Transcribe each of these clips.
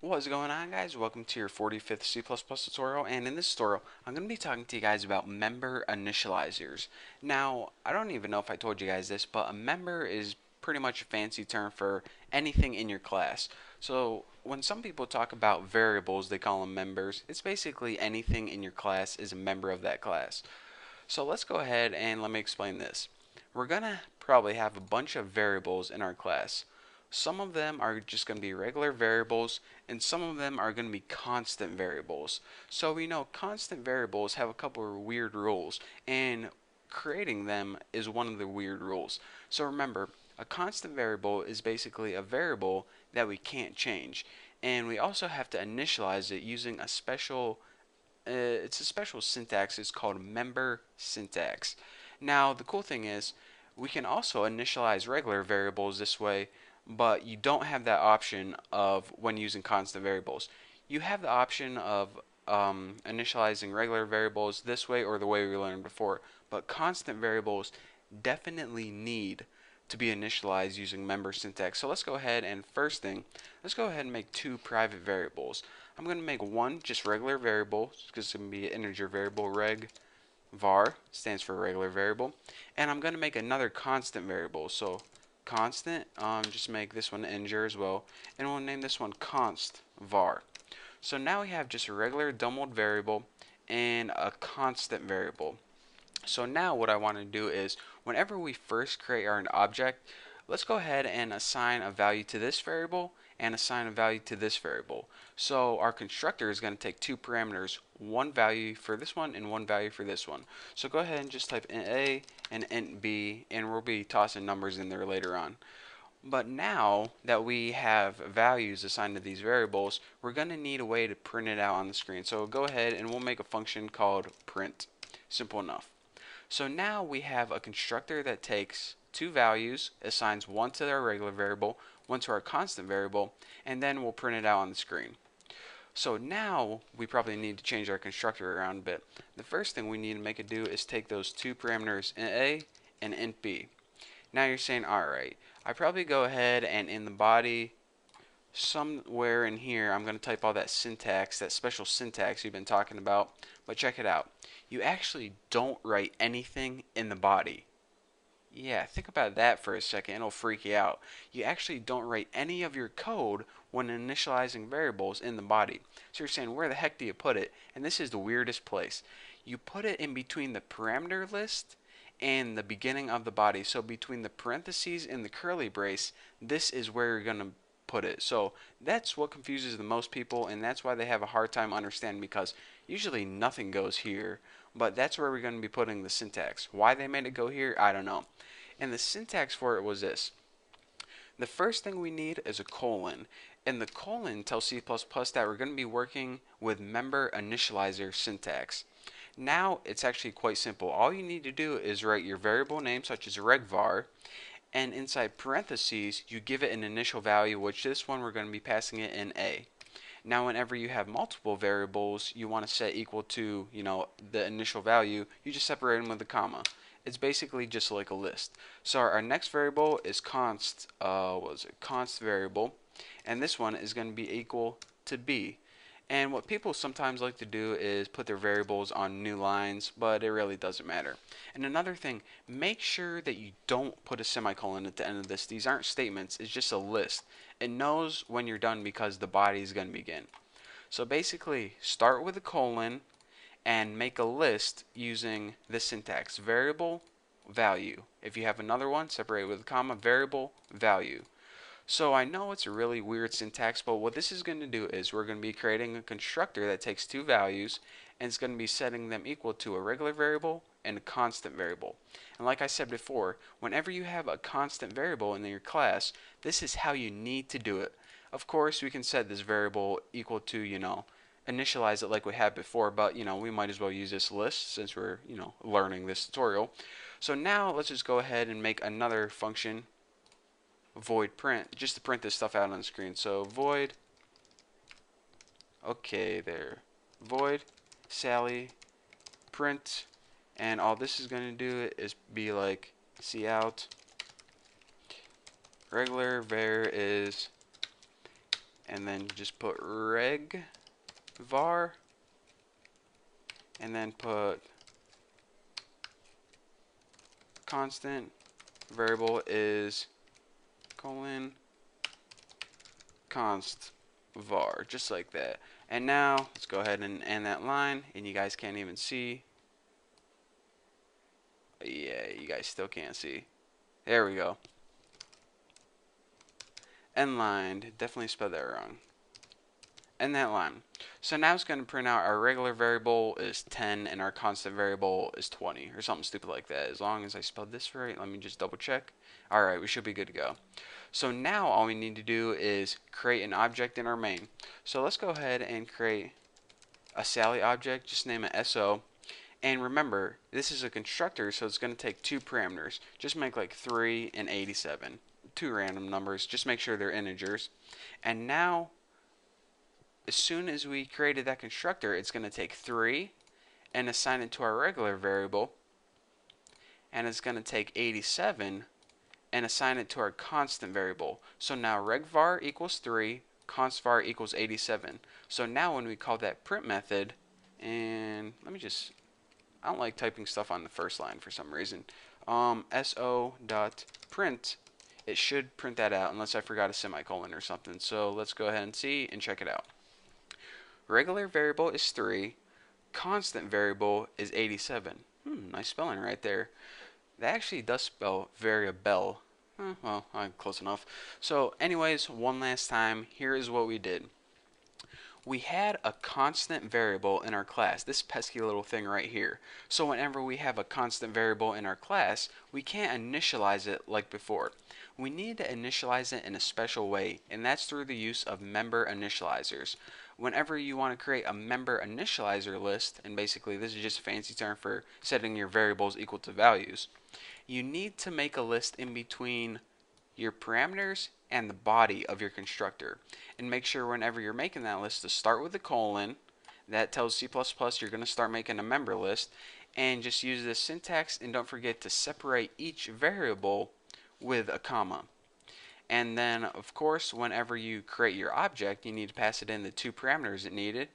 What's going on, guys? Welcome to your 45th C++ tutorial, and in this tutorial I'm going to be talking to you guys about member initializers. Now, I don't even know if I told you guys this, but a member is pretty much a fancy term for anything in your class. So when some people talk about variables, they call them members. It's basically anything in your class is a member of that class. So let's go ahead and let me explain this. We're going to probably have a bunch of variables in our class. Some of them are just going to be regular variables, and some of them are going to be constant variables. So we know constant variables have a couple of weird rules, and creating them is one of the weird rules. So remember, a constant variable is basically a variable that we can't change, and we also have to initialize it using a special it's a special syntax. It's called member syntax. Now, the cool thing is we can also initialize regular variables this way, but you don't have that option of when using constant variables. You have the option of initializing regular variables this way or the way we learned before, but constant variables definitely need to be initialized using member syntax. So let's go ahead and first thing, let's go ahead and make two private variables. I'm going to make one just regular variable, because it's going to be an integer variable, reg var, stands for regular variable, and I'm going to make another constant variable. So constant, just make this one integer as well, and we'll name this one const var. So now we have just a regular double variable and a constant variable. So now what I want to do is whenever we first create our object, let's go ahead and assign a value to this variable and assign a value to this variable. So our constructor is going to take two parameters, one value for this one and one value for this one. So go ahead and just type int a and int b, and we'll be tossing numbers in there later on. But now that we have values assigned to these variables, we're going to need a way to print it out on the screen. So go ahead and we'll make a function called print. Simple enough. So now we have a constructor that takes two values, assigns one to our regular variable, one to our constant variable, and then we'll print it out on the screen. So now we probably need to change our constructor around a bit. The first thing we need to make it do is take those two parameters, int a and int b. Now you're saying, alright, I probably go ahead and in the body, somewhere in here, I'm going to type all that syntax, that special syntax you've been talking about. But check it out. You actually don't write anything in the body. Yeah, think about that for a second. It'll freak you out. You actually don't write any of your code when initializing variables in the body. So you're saying, where the heck do you put it? And this is the weirdest place. You put it in between the parameter list and the beginning of the body. So between the parentheses and the curly brace, this is where you're going to put it. So that's what confuses the most people, and that's why they have a hard time understanding, because usually nothing goes here, but that's where we're going to be putting the syntax. Why they made it go here, I don't know. And the syntax for it was this. The first thing we need is a colon, and the colon tells C++ that we're going to be working with member initializer syntax. Now it's actually quite simple. All you need to do is write your variable name, such as regvar, and inside parentheses you give it an initial value, which this one we're going to be passing it in a. Now whenever you have multiple variables you want to set equal to, the initial value, you just separate them with a comma. It's basically just like a list. So our next variable is const variable, and this one is going to be equal to b. And what people sometimes like to do is put their variables on new lines, but it really doesn't matter. And another thing, make sure that you don't put a semicolon at the end of this. These aren't statements, it's just a list. It knows when you're done because the body is going to begin. So basically, start with a colon and make a list using this syntax, variable value. If you have another one, separate with a comma, variable value. So I know it's a really weird syntax, but what this is going to do is we're going to be creating a constructor that takes two values and it's going to be setting them equal to a regular variable and a constant variable. And like I said before, whenever you have a constant variable in your class, this is how you need to do it. Of course, we can set this variable equal to, initialize it like we had before, but we might as well use this list since we're learning this tutorial. So now let's just go ahead and make another function, void print, just to print this stuff out on the screen. So void, okay there, void Sally print, and all this is going to do is be like cout regular var is and then just put reg var, and then put constant variable is colon const var, just like that. And now let's go ahead and end that line, and you guys can't even see. Yeah, you guys still can't see. There we go. End line. Definitely spelled that wrong. End that line. So now it's going to print out our regular variable is 10 and our constant variable is 20 or something stupid like that. As long as I spelled this right, let me just double check. Alright, we should be good to go. So now all we need to do is create an object in our main. So let's go ahead and create a Sally object. Just name it SO. And remember, this is a constructor, so it's going to take two parameters. Just make like 3 and 87. Two random numbers. Just make sure they're integers. And now, as soon as we created that constructor, it's going to take 3 and assign it to our regular variable. And it's going to take 87 and assign it to our constant variable. So now regvar equals 3, constvar equals 87. So now when we call that print method, and let me just, I don't like typing stuff on the first line for some reason. So.print, it should print that out unless I forgot a semicolon or something. So let's go ahead and see and check it out. Regular variable is 3, constant variable is 87. Nice spelling right there. That actually does spell variable. Well, I'm close enough. So anyways, one last time, here is what we did. We had a constant variable in our class, this pesky little thing right here. So whenever we have a constant variable in our class, we can't initialize it like before. We need to initialize it in a special way, and that's through the use of member initializers. Whenever you want to create a member initializer list, and basically this is just a fancy term for setting your variables equal to values, you need to make a list in between your parameters and the body of your constructor. And make sure whenever you're making that list to start with a colon. That tells C++ you're going to start making a member list. And just use this syntax, and don't forget to separate each variable with a comma. And then, of course, whenever you create your object, you need to pass it in the two parameters it needed,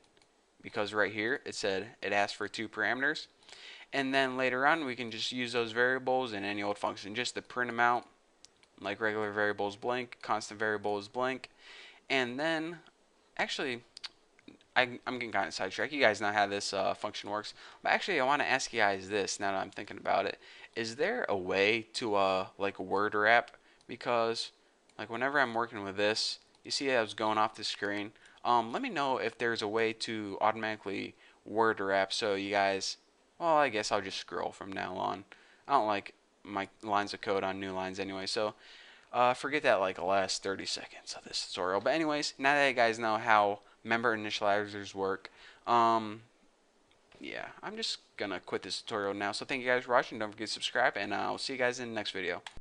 because right here it said it asked for two parameters. And then later on we can just use those variables in any old function just to print them out, like regular variables blank, constant variable is blank. And then, actually, I'm getting kind of sidetracked. You guys know how this function works. But actually, I want to ask you guys this now that I'm thinking about it. Is there a way to like word wrap? Because like whenever I'm working with this, you see I was going off the screen. Let me know if there's a way to automatically word wrap so you guys, well, I guess I'll just scroll from now on. I don't like my lines of code on new lines anyway, so forget that like the last 30 seconds of this tutorial. But anyways, now that you guys know how member initializers work, yeah, I'm just gonna quit this tutorial now. So thank you guys for watching. Don't forget to subscribe, and I'll see you guys in the next video.